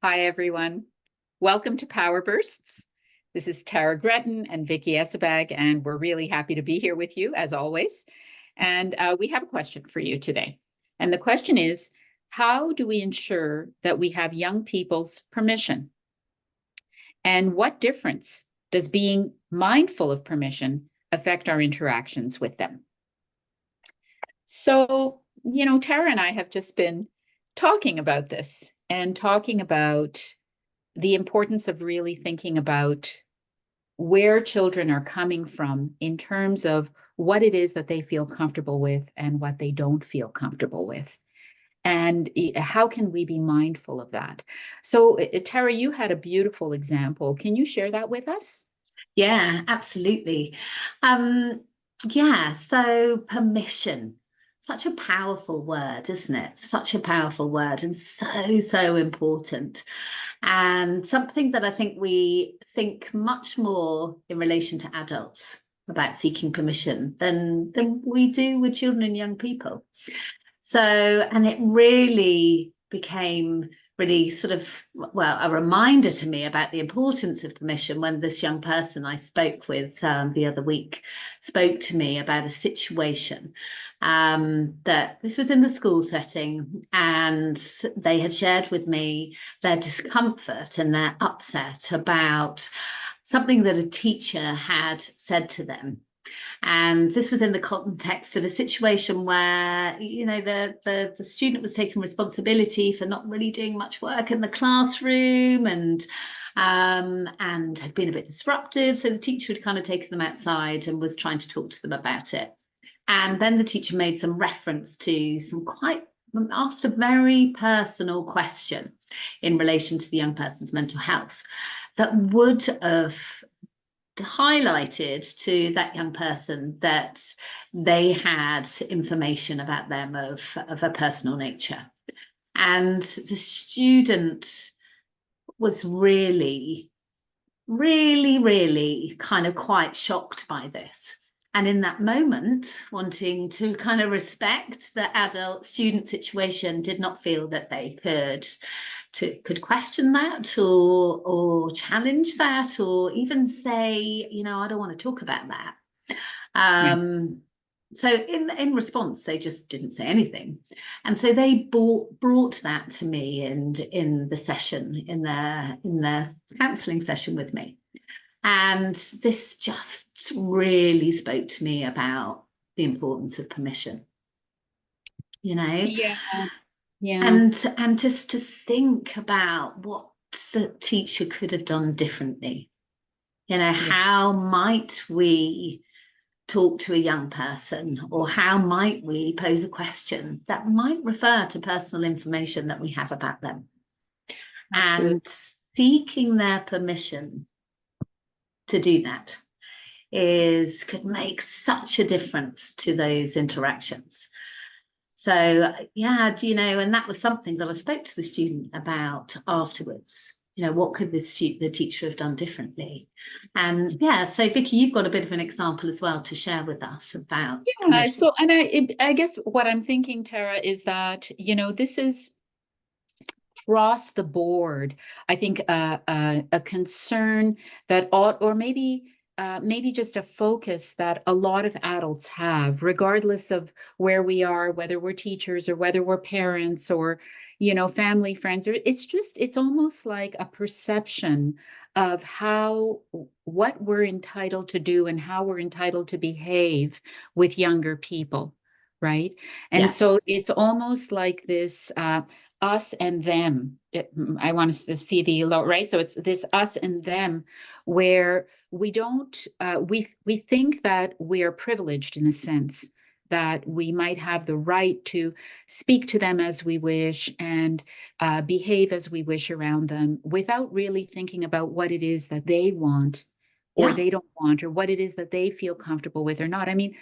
Hi, everyone. Welcome to Power Bursts. This is Tara Gretton and Vicky Essebag, and we're really happy to be here with you, as always. And we have a question for you today. And the question is, how do we ensure that we have young people's permission? And what difference does being mindful of permission affect our interactions with them? So, Tara and I have just been talking about this and talking about the importance of really thinking about where children are coming from in terms of what it is that they feel comfortable with and what they don't feel comfortable with. And how can we be mindful of that? So, Tara, you had a beautiful example. Can you share that with us? Yeah, absolutely. So permission, such a powerful word, isn't it? Such a powerful word and so important. And something that I think we think much more in relation to adults about seeking permission than we do with children and young people. So, and it really became really sort of, well, a reminder to me about the importance of permission when this young person I spoke with the other week spoke to me about a situation that this was in the school setting, and they had shared with me their discomfort and their upset about something that a teacher had said to them. And this was in the context of a situation where, the student was taking responsibility for not really doing much work in the classroom and had been a bit disruptive. So the teacher had kind of taken them outside and was trying to talk to them about it. And then the teacher made some reference to asked a very personal question in relation to the young person's mental health that would have highlighted to that young person that they had information about them of a personal nature. And the student was really kind of quite shocked by this. And in that moment, wanting to kind of respect the adult-student situation, did not feel that they could question that or challenge that or even say, I don't want to talk about that. So in response, they just didn't say anything. And so they brought that to me and in the session, in their counselling session with me. And this just really spoke to me about the importance of permission, Yeah. And just to think about what the teacher could have done differently. Yes. How might we talk to a young person, or how might we pose a question that might refer to personal information that we have about them? Absolutely. And seeking their permission to do that could make such a difference to those interactions. So, and that was something that I spoke to the student about afterwards. What could the teacher have done differently? And so Vicky, you've got a bit of an example as well to share with us about. Yeah, so, and I guess what I'm thinking, Tara, is that, this is across the board, I think a concern that ought, or maybe just a focus that a lot of adults have, regardless of where we are, whether we're teachers or whether we're parents or, family, friends, or it's almost like a perception of what we're entitled to do and how we're entitled to behave with younger people, right? And so it's almost like this us and them. I want to see the right. So it's this us and them, where we don't we think that we are privileged in a sense that we might have the right to speak to them as we wish and behave as we wish around them without really thinking about what it is that they want or they don't want, or what it is that they feel comfortable with or not. I mean,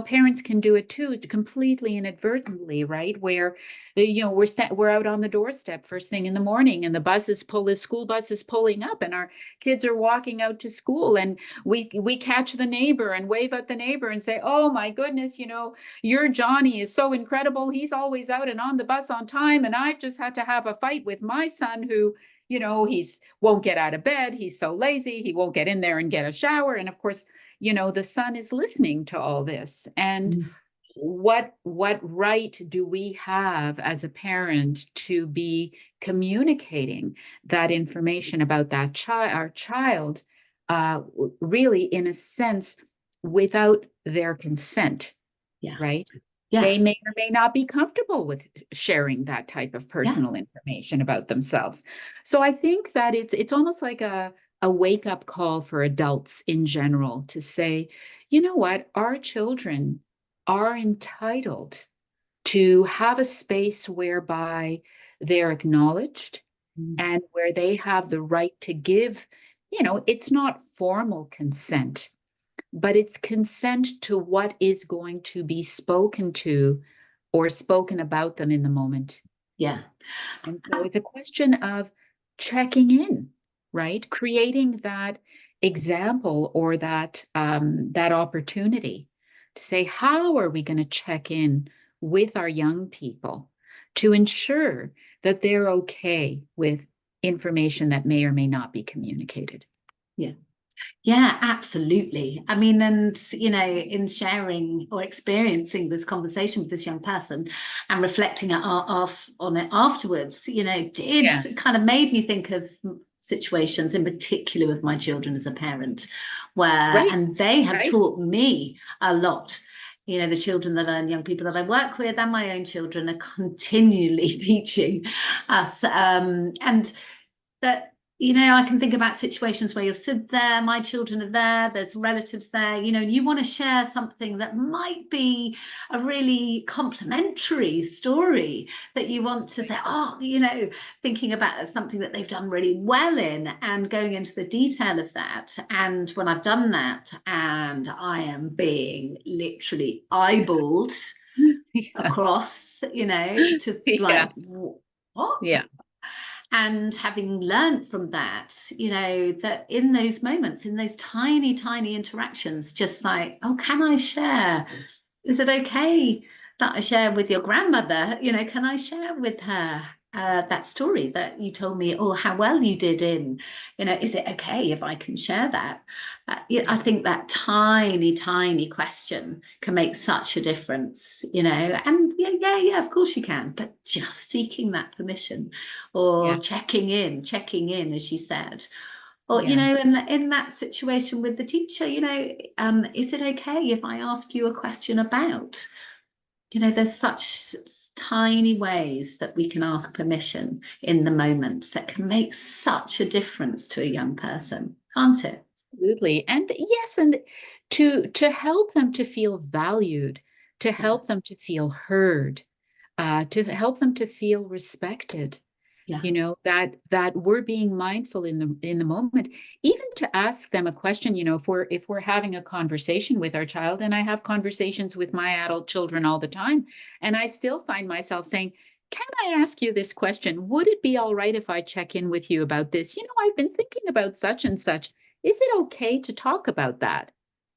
parents can do it too, completely inadvertently, right? Where, we're out on the doorstep first thing in the morning, and the school bus is pulling up, and our kids are walking out to school, and we catch the neighbor and wave at the neighbor and say, "Oh my goodness, your Johnny is so incredible. He's always out and on the bus on time, and I've just had to have a fight with my son who." he's won't get out of bed. He's so lazy. He won't get in there and get a shower. And of course, the son is listening to all this. And Mm. what right do we have as a parent to be communicating that information about that our child, really, in a sense, without their consent, Yeah. right? Yeah. They may or may not be comfortable with sharing that type of Yeah. personal information about themselves. So I think that it's almost like a wake up call for adults in general to say, you know what, our children are entitled to have a space whereby they're acknowledged Mm. and where they have the right to give, it's not formal consent, but it's consent to what is going to be spoken to or spoken about them in the moment. Yeah. And so it's a question of checking in, right? Creating that example or that opportunity to say, how are we going to check in with our young people to ensure that they're okay with information that may or may not be communicated? Yeah. Yeah, absolutely. I mean, and in sharing or experiencing this conversation with this young person and reflecting off on it afterwards, did Yeah, kind of made me think of situations in particular with my children as a parent, where right, and they have right. taught me a lot. The children that and young people that I work with and my own children are continually teaching us, and that I can think about situations where you're stood there, my children are there, there's relatives there, and you want to share something that might be a really complimentary story that you want to say, thinking about something that they've done really well in and going into the detail of that. And when I've done that and I am being literally eyeballed Yeah, across, to yeah, like, what? yeah, And having learned from that, that in those moments, in those tiny, tiny interactions, just like, oh, can I share? Is it okay that I share with your grandmother? Can I share with her that story that you told me, or how well you did in, is it okay if I can share that? I think that tiny, tiny question can make such a difference, and yeah, of course you can, but just seeking that permission or yeah, checking in, as you said. Or, yeah. in that situation with the teacher, is it okay if I ask you a question about? There's such tiny ways that we can ask permission in the moment that can make such a difference to a young person, can't it? Absolutely. And yes, and to help them to feel valued, to Yeah, help them to feel heard, to help them to feel respected, yeah, that we're being mindful in the moment, even to ask them a question, if we're having a conversation with our child, and I have conversations with my adult children all the time, and I still find myself saying, can I ask you this question? Would it be all right if I check in with you about this? I've been thinking about such and such. Is it okay to talk about that?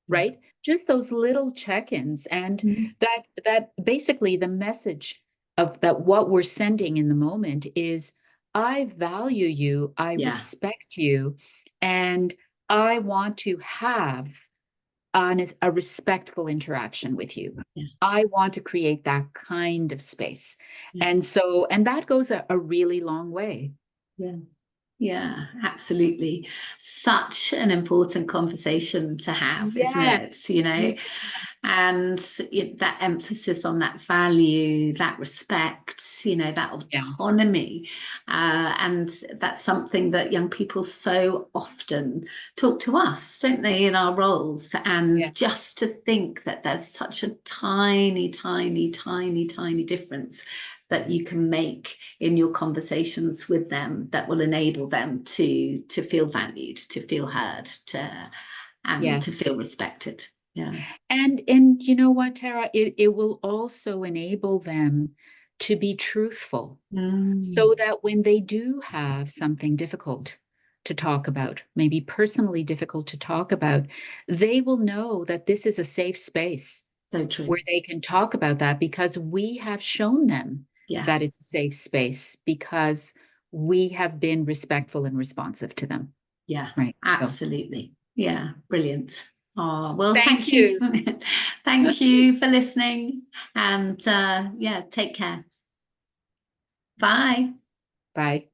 yeah. Right? Just those little check-ins, and Mhm. that basically the message of that what we're sending in the moment is, I value you, I Yeah, respect you, and I want to have a respectful interaction with you. yeah, I want to create that kind of space. yeah, And that goes a really long way. yeah. Yeah, absolutely. Such an important conversation to have, isn't Yes. it? Yes. And that emphasis on that value, that respect, that Yeah. autonomy. And that's something that young people so often talk to us, don't they, in our roles? And Yes. just to think that there's such a tiny, tiny, tiny, tiny difference that you can make in your conversations with them that will enable them to feel valued, to feel heard, and to Yes. feel respected. Yeah. And you know what, Tara? It will also enable them to be truthful, Mm. so that when they do have something difficult to talk about, maybe personally difficult to talk about, they will know that this is a safe space So true. where they can talk about that, because we have shown them Yeah. that it's a safe space, because we have been respectful and responsive to them. Yeah, right. absolutely. Yeah, brilliant. Oh, well, Thank thank you. you. Thank you for listening. And yeah, take care. Bye. Bye.